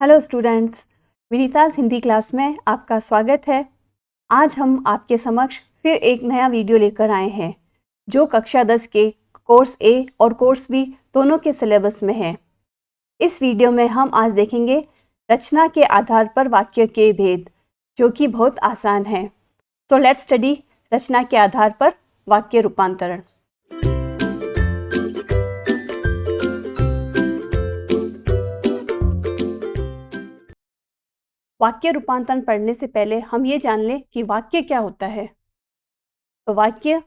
Hello students, Vinita's Hindi class में आपका स्वागत है। आज हम आपके समक्ष फिर एक नया वीडियो लेकर आए हैं जो कक्षा 10 के कोर्स ए और कोर्स बी दोनों के सिलेबस में है। इस वीडियो में हम आज देखेंगे रचना के आधार पर वाक्य के भेद, जो कि बहुत आसान है। सो लेट्स स्टडी रचना के आधार पर वाक्य रूपांतरण। वाक्य रूपांतरण पढ़ने से पहले हम ये जान लें कि वाक्य क्या होता है। तो वाक्य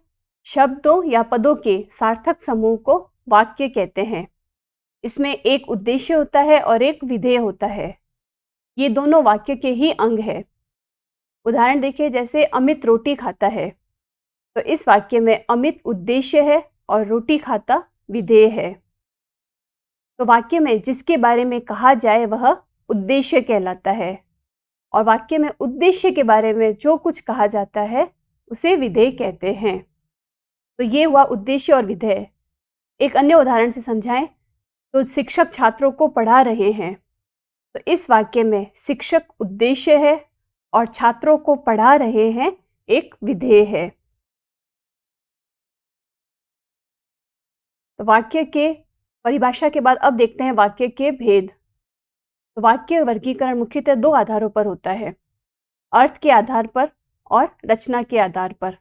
शब्दों या पदों के सार्थक समूह को वाक्य कहते हैं। इसमें एक उद्देश्य होता है और एक विधेय होता है। ये दोनों वाक्य के ही अंग है। उदाहरण देखिए, जैसे अमित रोटी खाता है, तो इस वाक्य में अमित उद्देश्य है और रोटी खाता विधेय है। तो वाक्य में जिसके बारे में कहा जाए वह उद्देश्य कहलाता है और वाक्य में उद्देश्य के बारे में जो कुछ कहा जाता है उसे विधेय कहते हैं। तो ये हुआ उद्देश्य और विधेय। एक अन्य उदाहरण से समझाएं तो शिक्षक छात्रों को पढ़ा रहे हैं, तो इस वाक्य में शिक्षक उद्देश्य है और छात्रों को पढ़ा रहे हैं एक विधेय है। तो वाक्य के परिभाषा के बाद अब देखते हैं वाक्य के भेद। तो वाक्य वर्गीकरण मुख्यतः दो आधारों पर होता है, अर्थ के आधार पर और रचना के आधार पर।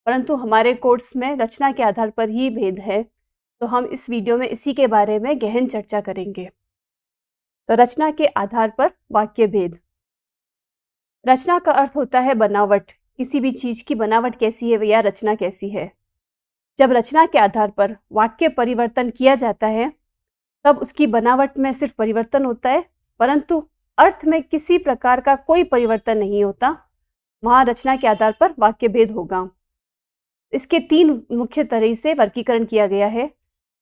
परंतु हमारे कोर्स में रचना के आधार पर ही भेद है, तो हम इस वीडियो में इसी के बारे में गहन चर्चा करेंगे। तो रचना के आधार पर वाक्य भेद। रचना का अर्थ होता है बनावट। किसी भी चीज की बनावट कैसी है या रचना कैसी है। जब रचना के आधार पर वाक्य परिवर्तन किया जाता है तब उसकी बनावट में सिर्फ परिवर्तन होता है, परंतु अर्थ में किसी प्रकार का कोई परिवर्तन नहीं होता। वहां रचना के आधार पर वाक्य भेद होगा। इसके तीन मुख्य तरह से वर्गीकरण किया गया है: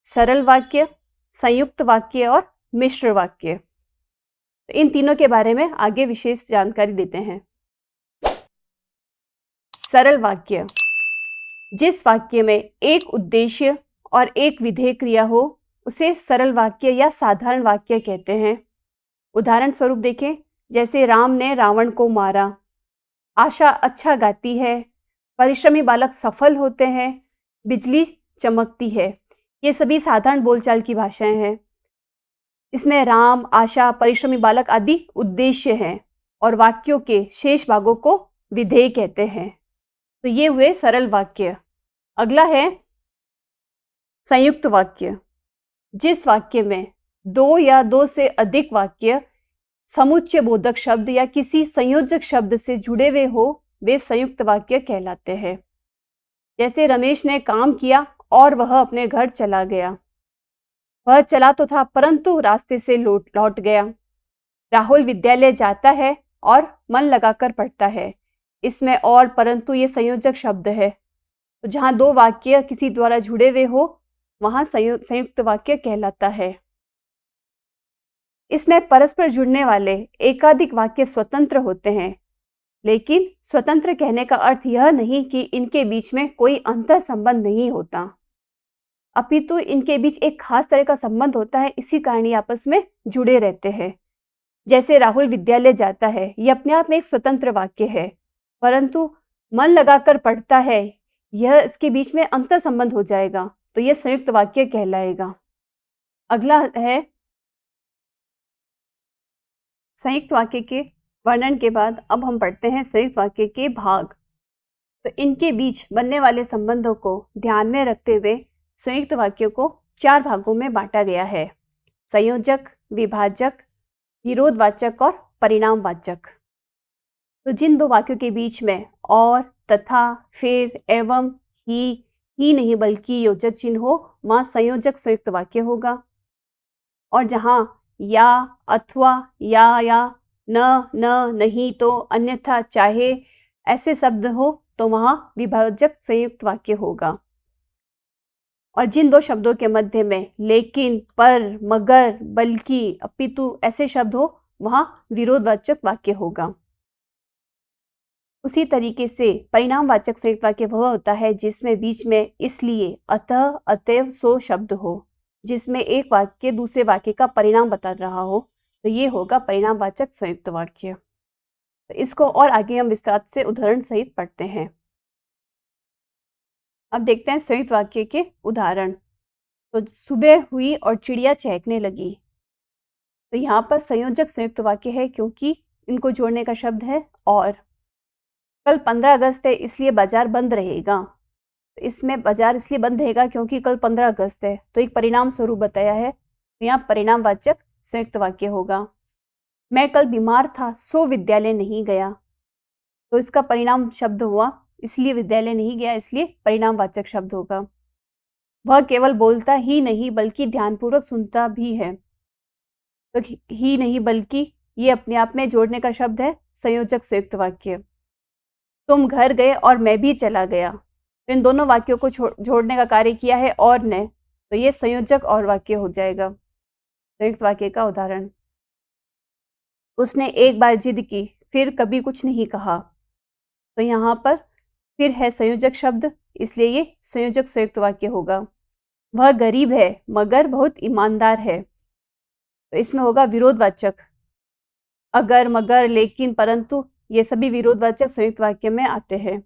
सरल वाक्य, संयुक्त वाक्य और मिश्र वाक्य। इन तीनों के बारे में आगे विशेष जानकारी देते हैं। सरल वाक्य, जिस वाक्य में एक उद्देश्य और एक विधेय क्रिया हो उसे सरल वाक्य या साधारण वाक्य कहते हैं। उदाहरण स्वरूप देखें, जैसे राम ने रावण को मारा, आशा अच्छा गाती है, परिश्रमी बालक सफल होते हैं, बिजली चमकती है। ये सभी साधारण बोलचाल की भाषाएं हैं। इसमें राम, आशा, परिश्रमी बालक आदि उद्देश्य हैं और वाक्यों के शेष भागों को विधेय कहते हैं। तो ये हुए सरल वाक्य। अगला है संयुक्त वाक्य। जिस वाक्य में दो या दो से अधिक वाक्य समुच्चय बोधक शब्द या किसी संयोजक शब्द से जुड़े हुए हो वे संयुक्त वाक्य कहलाते हैं। जैसे रमेश ने काम किया और वह अपने घर चला गया। वह चला तो था परंतु रास्ते से लौट गया। राहुल विद्यालय जाता है और मन लगाकर पढ़ता है। इसमें और परंतु ये संयोजक शब्द है। तो जहां दो वाक्य किसी द्वारा जुड़े हुए हो वहां संयुक्त वाक्य कहलाता है। इसमें परस्पर जुड़ने वाले एकाधिक वाक्य स्वतंत्र होते हैं, लेकिन स्वतंत्र कहने का अर्थ यह नहीं कि इनके बीच में कोई अंतर संबंध नहीं होता, अपितु इनके बीच एक खास तरह का संबंध होता है, इसी कारण ये आपस में जुड़े रहते हैं। जैसे राहुल विद्यालय जाता है, यह अपने आप में एक स्वतंत्र वाक्य है, परंतु मन लगाकर पढ़ता है यह इसके बीच में अंतर संबंध हो जाएगा, तो यह संयुक्त वाक्य कहलाएगा। अगला है संयुक्त वाक्य के वर्णन के बाद अब हम पढ़ते हैं संयुक्त वाक्य के भाग। तो इनके बीच बनने वाले संबंधों को ध्यान में रखते हुए संयुक्त वाक्यों को चार भागों में बांटा गया है: संयोजक, विभाजक, विरोधवाचक और परिणामवाचक। तो जिन दो वाक्यों के बीच में और, तथा, फिर, एवं, ही नहीं बल्कि योजक चिन्ह हो वहां संयोजक संयुक्त वाक्य होगा, और जहां या, अथवा, या, न, नहीं, तो, अन्यथा, चाहे ऐसे शब्द हो तो वहां विभाजक संयुक्त वाक्य होगा। और जिन दो शब्दों के मध्य में लेकिन, पर, मगर, बल्कि, अपितु ऐसे शब्द हो वहां विरोधवाचक वाक्य होगा। उसी तरीके से परिणामवाचक संयुक्त वाक्य वह होता है जिसमें बीच में इसलिए, अतः, अतएव, सो शब्द हो, जिसमें एक वाक्य दूसरे वाक्य का परिणाम बता रहा हो, तो ये होगा परिणामवाचक संयुक्त वाक्य। तो इसको और आगे हम विस्तार से उदाहरण सहित पढ़ते हैं। अब देखते हैं संयुक्त वाक्य के उदाहरण। तो सुबह हुई और चिड़िया चहकने लगी। तो यहाँ पर संयोजक संयुक्त वाक्य है क्योंकि इनको जोड़ने का शब्द है और। कल 15 अगस्त है इसलिए बाजार बंद रहेगा। तो इसमें बाजार इसलिए बंद रहेगा क्योंकि कल 15 अगस्त है, तो एक परिणाम स्वरूप बताया है। तो यहाँ परिणामवाचक संयुक्त वाक्य होगा। मैं कल बीमार था सो विद्यालय नहीं गया। तो इसका परिणाम शब्द हुआ, इसलिए विद्यालय नहीं गया, इसलिए परिणामवाचक शब्द होगा। वह केवल बोलता ही नहीं बल्कि ध्यानपूर्वक सुनता भी है। तो ही नहीं बल्कि ये अपने आप में जोड़ने का शब्द है, संयोजक संयुक्त वाक्य। तुम घर गए और मैं भी चला गया। तो इन दोनों वाक्यों को जोड़ने का कार्य किया है और ने, तो ये संयोजक और वाक्य हो जाएगा। संयुक्त वाक्य का उदाहरण। उसने एक बार जिद की फिर कभी कुछ नहीं कहा। तो यहाँ पर फिर है संयोजक शब्द, इसलिए ये संयोजक संयुक्त वाक्य होगा। वह गरीब है मगर बहुत ईमानदार है। तो इसमें होगा विरोधवाचक। अगर, मगर, लेकिन, परंतु ये सभी विरोधवाचक संयुक्त वाक्य में आते हैं।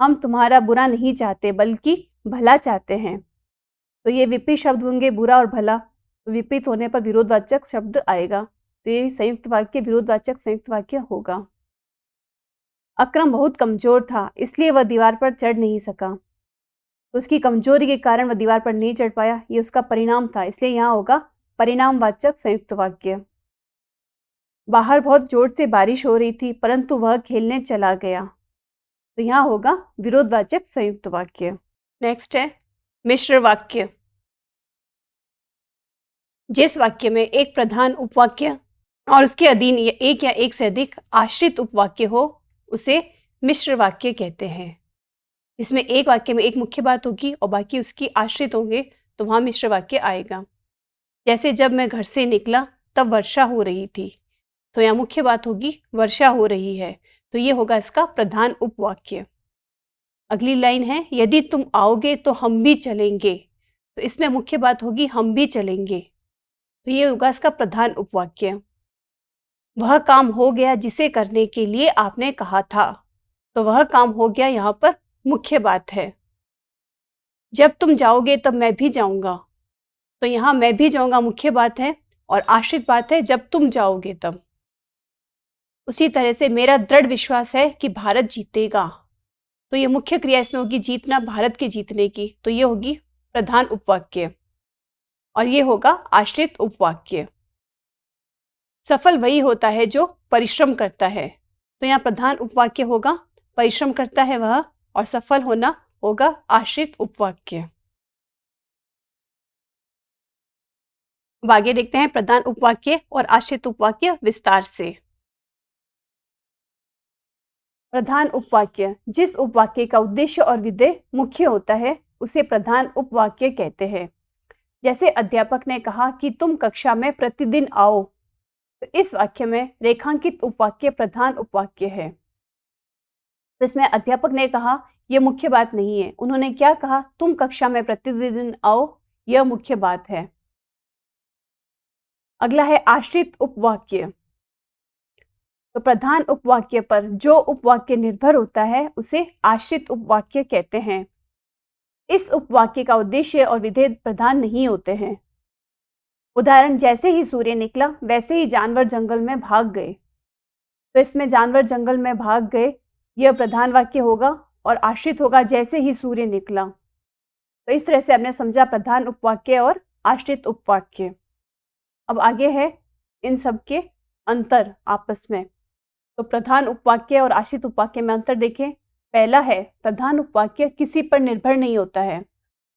हम तुम्हारा बुरा नहीं चाहते बल्कि भला चाहते हैं। तो ये विपरीत शब्द होंगे, बुरा और भला। तो विपरीत होने पर विरोधवाचक शब्द आएगा। तो ये संयुक्त वाक्य विरोधवाचक संयुक्त वाक्य होगा। अक्रम बहुत कमजोर था इसलिए वह दीवार पर चढ़ नहीं सका। तो उसकी कमजोरी के कारण वह दीवार पर नहीं चढ़ पाया, ये उसका परिणाम था, इसलिए यहाँ होगा परिणामवाचक संयुक्त वाक्य। बाहर बहुत जोर से बारिश हो रही थी परंतु वह खेलने चला गया। तो यहाँ होगा विरोधवाचक संयुक्त वाक्य। नेक्स्ट है मिश्र वाक्य। जिस वाक्य में एक प्रधान उपवाक्य और उसके अधीन एक या एक से अधिक आश्रित उपवाक्य हो उसे मिश्र वाक्य कहते हैं। इसमें एक वाक्य में एक मुख्य बात होगी और बाकी उसकी आश्रित होंगे, तो वहां मिश्र वाक्य आएगा। जैसे जब मैं घर से निकला तब वर्षा हो रही थी। तो यहाँ मुख्य बात होगी वर्षा हो रही है, तो ये होगा इसका प्रधान उपवाक्य। अगली लाइन है यदि तुम आओगे तो हम भी चलेंगे। तो इसमें मुख्य बात होगी हम भी चलेंगे, तो ये होगा इसका प्रधान उपवाक्य। वह काम हो गया जिसे करने के लिए आपने कहा था। तो वह काम हो गया यहाँ पर मुख्य बात है। जब तुम जाओगे तब मैं भी जाऊंगा। तो यहाँ मैं भी जाऊंगा मुख्य बात है और आश्रित बात है जब तुम जाओगे तब। उसी तरह से मेरा दृढ़ विश्वास है कि भारत जीतेगा। तो ये मुख्य क्रिया इसमें होगी जीतना, भारत के जीतने की। तो ये होगी प्रधान उपवाक्य और ये होगा आश्रित उपवाक्य। सफल वही होता है जो परिश्रम करता है। तो यहाँ प्रधान उपवाक्य होगा परिश्रम करता है वह, और सफल होना होगा आश्रित उपवाक्य। अब आगे देखते हैं प्रधान उपवाक्य और आश्रित उपवाक्य विस्तार से। प्रधान उपवाक्य, जिस उपवाक्य का उद्देश्य और विधेय मुख्य होता है उसे प्रधान उपवाक्य कहते हैं। जैसे अध्यापक ने कहा कि तुम कक्षा में प्रतिदिन आओ। तो इस वाक्य में रेखांकित उपवाक्य प्रधान उपवाक्य है। तो इसमें अध्यापक ने कहा यह मुख्य बात नहीं है, उन्होंने क्या कहा तुम कक्षा में प्रतिदिन आओ, यह मुख्य बात है। अगला है आश्रित उपवाक्य। तो प्रधान उपवाक्य पर जो उपवाक्य निर्भर होता है उसे आश्रित उपवाक्य कहते हैं। इस उपवाक्य का उद्देश्य और विधेय प्रधान नहीं होते हैं। उदाहरण, जैसे ही सूर्य निकला वैसे ही जानवर जंगल में भाग गए। तो इसमें जानवर जंगल में भाग गए यह प्रधान वाक्य होगा और आश्रित होगा जैसे ही सूर्य निकला। तो इस तरह से हमने समझा प्रधान उपवाक्य और आश्रित उपवाक्य। अब आगे है इन सब के अंतर आपस में। तो प्रधान उपवाक्य और आश्रित उपवाक्य में अंतर देखें। पहला है प्रधान उपवाक्य किसी पर निर्भर नहीं होता है,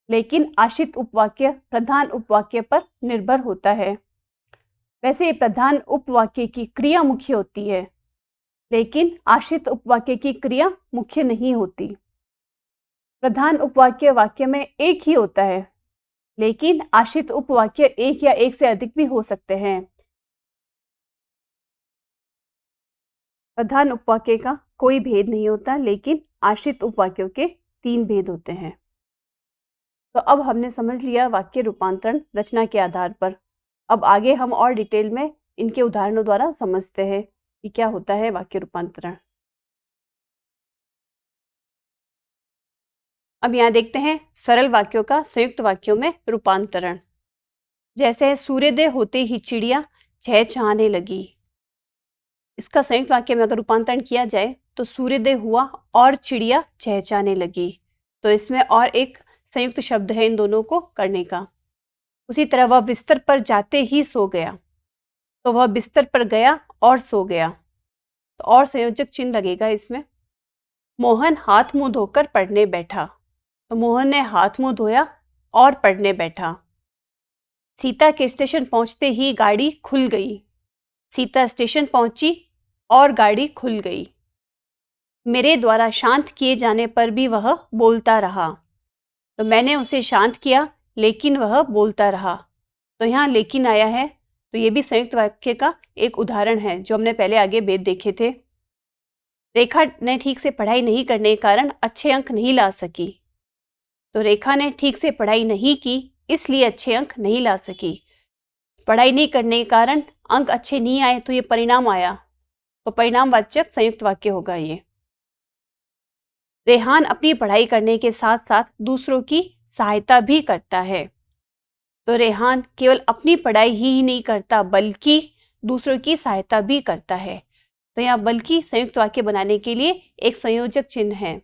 लेकिन आश्रित उपवाक्य प्रधान उपवाक्य पर निर्भर होता है। वैसे प्रधान उपवाक्य की क्रिया मुख्य होती है, लेकिन आश्रित उपवाक्य की क्रिया मुख्य नहीं होती। प्रधान उपवाक्य वाक्य में एक ही होता है, लेकिन आश्रित उपवाक्य एक या एक से अधिक भी हो सकते हैं। प्रधान उपवाक्य का कोई भेद नहीं होता, लेकिन आश्रित उपवाक्यों के 3 भेद होते हैं। तो अब हमने समझ लिया वाक्य रूपांतरण रचना के आधार पर। अब आगे हम और डिटेल में इनके उदाहरणों द्वारा समझते हैं कि क्या होता है वाक्य रूपांतरण। अब यहाँ देखते हैं सरल वाक्यों का संयुक्त वाक्यों में रूपांतरण। जैसे है, सूर्योदय होते ही चिड़िया चहचहाने लगी। इसका संयुक्त वाक्य में अगर रूपांतरण किया जाए तो सूर्योदय हुआ और चिड़िया चहचहाने लगी। तो इसमें और एक संयुक्त शब्द है इन दोनों को करने का। उसी तरह वह बिस्तर पर जाते ही सो गया, तो वह बिस्तर पर गया और सो गया। तो और संयोजक चिन्ह लगेगा इसमें। मोहन हाथ मुंह धोकर पढ़ने बैठा, तो मोहन ने हाथ मुंह धोया और पढ़ने बैठा। सीता के स्टेशन पहुंचते ही गाड़ी खुल गई, सीता स्टेशन पहुंची और गाड़ी खुल गई। मेरे द्वारा शांत किए जाने पर भी वह बोलता रहा, तो मैंने उसे शांत किया लेकिन वह बोलता रहा। तो यहाँ लेकिन आया है, तो ये भी संयुक्त वाक्य का एक उदाहरण है जो हमने पहले आगे वेद देखे थे। रेखा ने ठीक से पढ़ाई नहीं करने के कारण अच्छे अंक नहीं ला सकी, तो रेखा ने ठीक से पढ़ाई नहीं की इसलिए अच्छे अंक नहीं ला सकी। पढ़ाई नहीं करने के कारण अंक अच्छे नहीं आए तो ये परिणाम आया, तो परिणामवाचक संयुक्त वाक्य होगा ये। रेहान अपनी पढ़ाई करने के साथ साथ दूसरों की सहायता भी करता है, तो रेहान केवल अपनी पढ़ाई ही नहीं करता बल्कि दूसरों की सहायता भी करता है। तो यहाँ बल्कि संयुक्त वाक्य बनाने के लिए एक संयोजक चिन्ह है।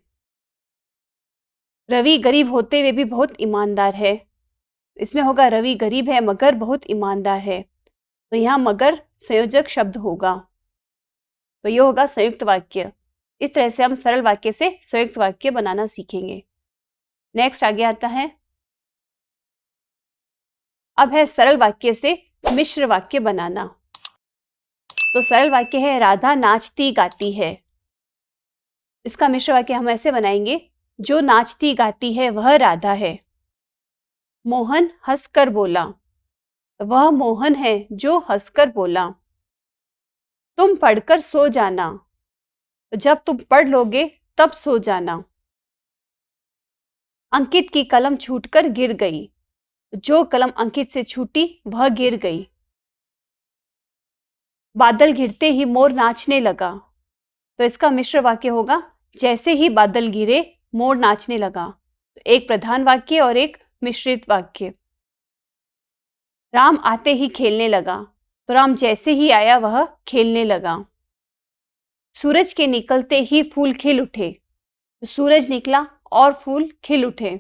रवि गरीब होते हुए भी बहुत ईमानदार है, इसमें होगा रवि गरीब है मगर बहुत ईमानदार है, तो यहाँ मगर संयोजक शब्द होगा, तो ये होगा संयुक्त वाक्य। इस तरह से हम सरल वाक्य से संयुक्त वाक्य बनाना सीखेंगे। नेक्स्ट आगे आता है, अब है सरल वाक्य से मिश्र वाक्य बनाना। तो सरल वाक्य है राधा नाचती गाती है। इसका मिश्र वाक्य हम ऐसे बनाएंगे, जो नाचती गाती है वह राधा है। मोहन हंसकर बोला, वह मोहन है जो हंसकर बोला। तुम पढ़कर सो जाना, जब तुम पढ़ लोगे तब सो जाना। अंकित की कलम छूटकर गिर गई, जो कलम अंकित से छूटी वह गिर गई। बादल घिरते ही मोर नाचने लगा, तो इसका मिश्र वाक्य होगा जैसे ही बादल गिरे मोर नाचने लगा। तो एक प्रधान वाक्य और एक मिश्रित वाक्य। राम आते ही खेलने लगा, तो राम जैसे ही आया वह खेलने लगा। सूरज के निकलते ही फूल खिल उठे, तो सूरज निकला और फूल खिल उठे।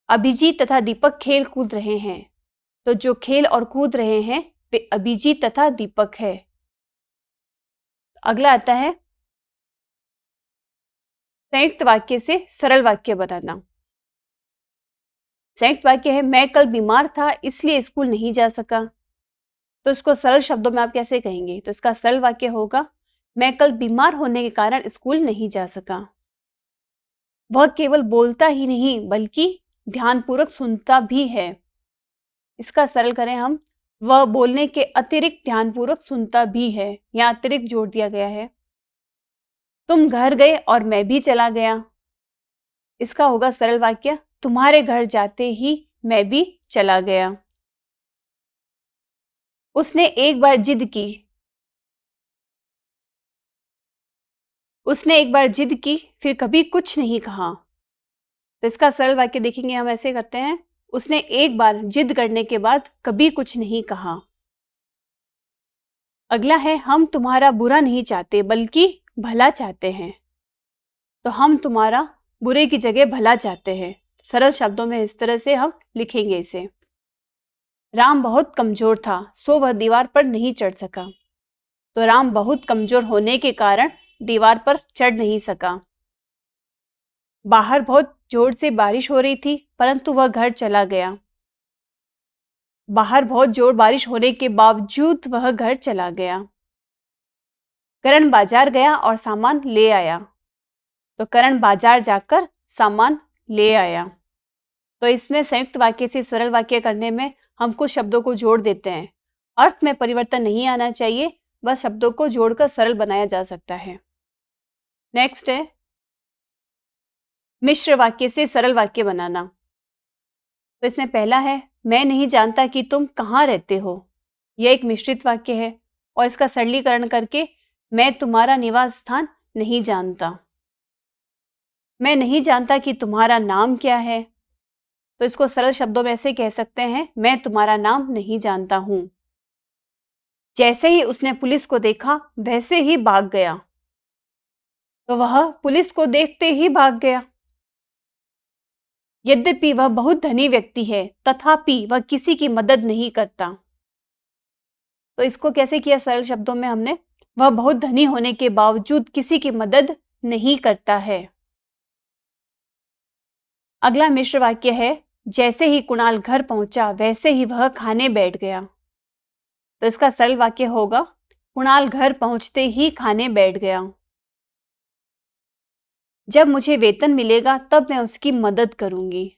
अभिजीत तथा दीपक खेल कूद रहे हैं, तो जो खेल और कूद रहे हैं वे अभिजीत तथा दीपक है। अगला आता है संयुक्त वाक्य से सरल वाक्य बनाना। संयुक्त वाक्य है मैं कल बीमार था इसलिए स्कूल नहीं जा सका, तो इसको सरल शब्दों में आप कैसे कहेंगे? तो इसका सरल वाक्य होगा मैं कल बीमार होने के कारण स्कूल नहीं जा सका। वह केवल बोलता ही नहीं बल्कि ध्यानपूर्वक सुनता भी है। इसका सरल करें हम, वह बोलने के अतिरिक्त ध्यानपूर्वक सुनता भी है। यहाँ अतिरिक्त जोड़ दिया गया है। तुम घर गए और मैं भी चला गया, इसका होगा सरल वाक्य तुम्हारे घर जाते ही मैं भी चला गया। उसने एक बार जिद की, उसने एक बार जिद की फिर कभी कुछ नहीं कहा, तो इसका सरल वाक्य देखेंगे हम ऐसे करते हैं, उसने एक बार जिद करने के बाद कभी कुछ नहीं कहा। अगला है हम तुम्हारा बुरा नहीं चाहते बल्कि भला चाहते हैं, तो हम तुम्हारा बुरे की जगह भला चाहते हैं। सरल शब्दों में इस तरह से हम लिखेंगे इसे। राम बहुत कमजोर था सो वह दीवार पर नहीं चढ़ सका, तो राम बहुत कमजोर होने के कारण दीवार पर चढ़ नहीं सका। बाहर बहुत जोर से बारिश हो रही थी परंतु वह घर चला गया, बाहर बहुत जोर बारिश होने के बावजूद वह घर चला गया। करण बाजार गया और सामान ले आया, तो करण बाजार जाकर सामान ले आया। तो इसमें संयुक्त वाक्य से सरल वाक्य करने में हम कुछ शब्दों को जोड़ देते हैं। अर्थ में परिवर्तन नहीं आना चाहिए, बस शब्दों को जोड़कर सरल बनाया जा सकता है। नेक्स्ट है मिश्र वाक्य से सरल वाक्य बनाना। तो इसमें पहला है मैं नहीं जानता कि तुम कहाँ रहते हो, यह एक मिश्रित वाक्य है और इसका सरलीकरण करके मैं तुम्हारा निवास स्थान नहीं जानता। मैं नहीं जानता कि तुम्हारा नाम क्या है, तो इसको सरल शब्दों में ऐसे कह सकते हैं, मैं तुम्हारा नाम नहीं जानता हूं। जैसे ही उसने पुलिस को देखा वैसे ही भाग गया, तो वह पुलिस को देखते ही भाग गया। यद्यपि वह बहुत धनी व्यक्ति है, तथापि वह किसी की मदद नहीं करता। तो इसको कैसे किया सरल शब्दों में हमने, वह बहुत धनी होने के बावजूद किसी की मदद नहीं करता है। अगला मिश्र वाक्य है, जैसे ही कुणाल घर पहुंचा वैसे ही वह खाने बैठ गया। तो इसका सरल वाक्य होगा, कुणाल घर पहुंचते ही खाने बैठ गया। जब मुझे वेतन मिलेगा तब मैं उसकी मदद करूंगी,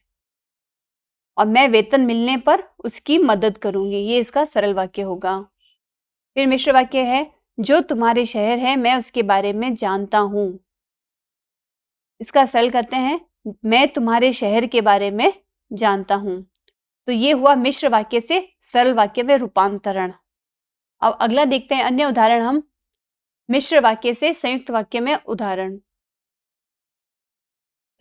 और मैं वेतन मिलने पर उसकी मदद करूंगी, ये इसका सरल वाक्य होगा। फिर मिश्र वाक्य है, जो तुम्हारे शहर है मैं उसके बारे में जानता हूं। इसका सरल करते हैं, मैं तुम्हारे शहर के बारे में जानता हूं। तो ये हुआ मिश्र वाक्य से सरल वाक्य में रूपांतरण। अब अगला देखते हैं अन्य उदाहरण हम, मिश्र वाक्य से संयुक्त वाक्य में उदाहरण।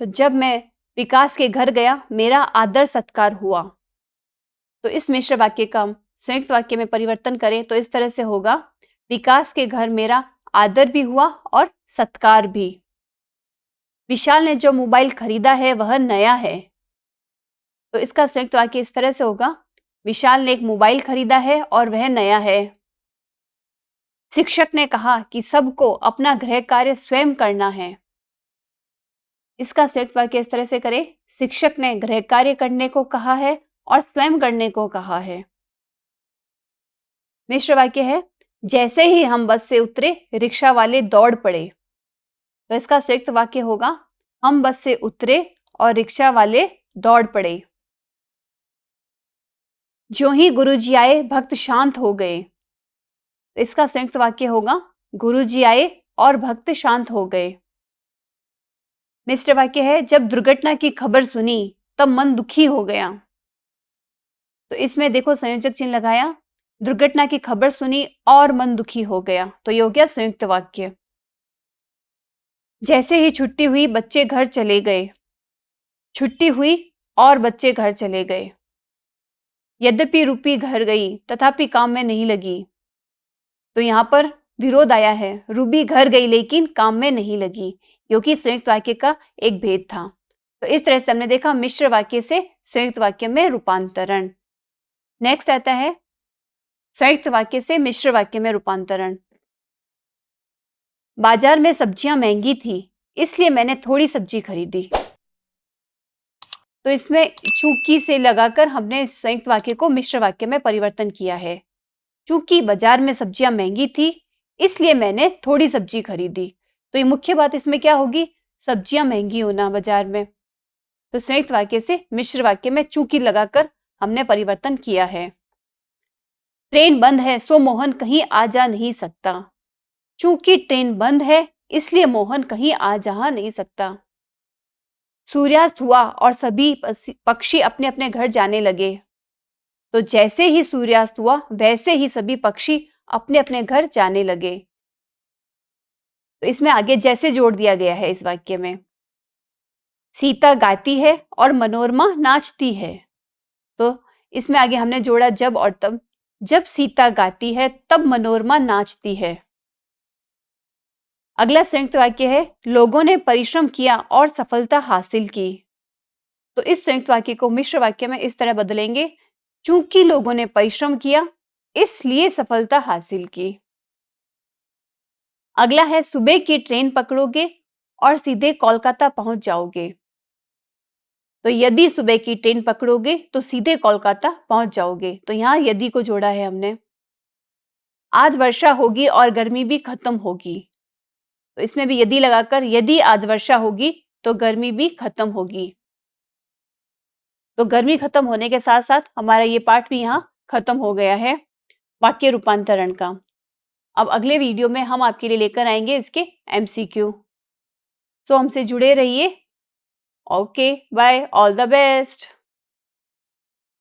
तो जब मैं विकास के घर गया मेरा आदर सत्कार हुआ। तो इस मिश्र वाक्य का हम संयुक्त वाक्य में परिवर्तन करें तो इस तरह से होगा, विकास के घर मेरा आदर भी हुआ और सत्कार भी। विशाल ने जो मोबाइल खरीदा है वह नया है। तो इसका संयुक्त वाक्य इस तरह से होगा, विशाल ने एक मोबाइल खरीदा है और वह नया है। शिक्षक ने कहा कि सबको अपना गृह कार्य स्वयं करना है। इसका संयुक्त वाक्य इस तरह से करें, शिक्षक ने गृह कार्य करने को कहा है और स्वयं करने को कहा है। मिश्र वाक्य है, जैसे ही हम बस से उतरे रिक्शा वाले दौड़ पड़े। तो इसका संयुक्त वाक्य होगा, हम बस से उतरे और रिक्शा वाले दौड़ पड़े। जो ही गुरुजी आए भक्त शांत हो गए। तो इसका संयुक्त वाक्य होगा, गुरुजी आए और भक्त शांत हो गए। मिश्र वाक्य है, जब दुर्घटना की खबर सुनी तब मन दुखी हो गया। तो इसमें देखो संयोजक चिन्ह लगाया, दुर्घटना की खबर सुनी और मन दुखी हो गया, तो ये हो गया संयुक्त वाक्य। जैसे ही छुट्टी हुई बच्चे घर चले गए। छुट्टी हुई और बच्चे घर चले गए। यद्यपि रूपी घर गई तथापि काम में नहीं लगी। तो यहां पर विरोध आया है, रूबी घर गई लेकिन काम में नहीं लगी, क्योंकि संयुक्त वाक्य का एक भेद था। तो इस तरह से हमने देखा मिश्र वाक्य से संयुक्त वाक्य में रूपांतरण। नेक्स्ट आता है संयुक्त वाक्य से मिश्र वाक्य में रूपांतरण। बाजार में सब्जियां महंगी थी इसलिए मैंने थोड़ी सब्जी खरीदी। तो इसमें चूंकि से लगाकर हमने इस संयुक्त वाक्य को मिश्र वाक्य में परिवर्तन किया है। चूंकि बाजार में सब्जियां महंगी थी इसलिए मैंने थोड़ी सब्जी खरीदी। तो ये मुख्य बात इसमें क्या होगी, सब्जियां महंगी होना बाजार में। तो संयुक्त वाक्य से मिश्र वाक्य में चूंकि लगाकर हमने परिवर्तन किया है। ट्रेन बंद है सो मोहन कहीं आ जा नहीं सकता। चूंकि ट्रेन बंद है इसलिए मोहन कहीं आ जा नहीं सकता। सूर्यास्त हुआ और सभी पक्षी अपने अपने घर जाने लगे। तो जैसे ही सूर्यास्त हुआ वैसे ही सभी पक्षी अपने अपने घर जाने लगे। तो इसमें आगे जैसे जोड़ दिया गया है इस वाक्य में। सीता गाती है और मनोरमा नाचती है। तो इसमें आगे हमने जोड़ा जब और तब। जब सीता गाती है तब मनोरमा नाचती है। अगला संयुक्त वाक्य है, लोगों ने परिश्रम किया और सफलता हासिल की। तो इस संयुक्त वाक्य को मिश्र वाक्य में इस तरह बदलेंगे, चूंकि लोगों ने परिश्रम किया इसलिए सफलता हासिल की। अगला है, सुबह की ट्रेन पकड़ोगे और सीधे कोलकाता पहुंच जाओगे। तो यदि सुबह की ट्रेन पकड़ोगे तो सीधे कोलकाता पहुंच जाओगे। तो यहां यदि को जोड़ा है हमने। आज वर्षा होगी और गर्मी भी खत्म होगी। तो इसमें भी यदि लगाकर यदि आज वर्षा होगी तो गर्मी भी खत्म होगी। तो गर्मी खत्म होने के साथ साथ हमारा ये पार्ट भी यहाँ खत्म हो गया है वाक्य रूपांतरण का। अब अगले वीडियो में हम आपके लिए लेकर आएंगे इसके MCQ। सो हमसे जुड़े रहिए। Okay bye, all the best.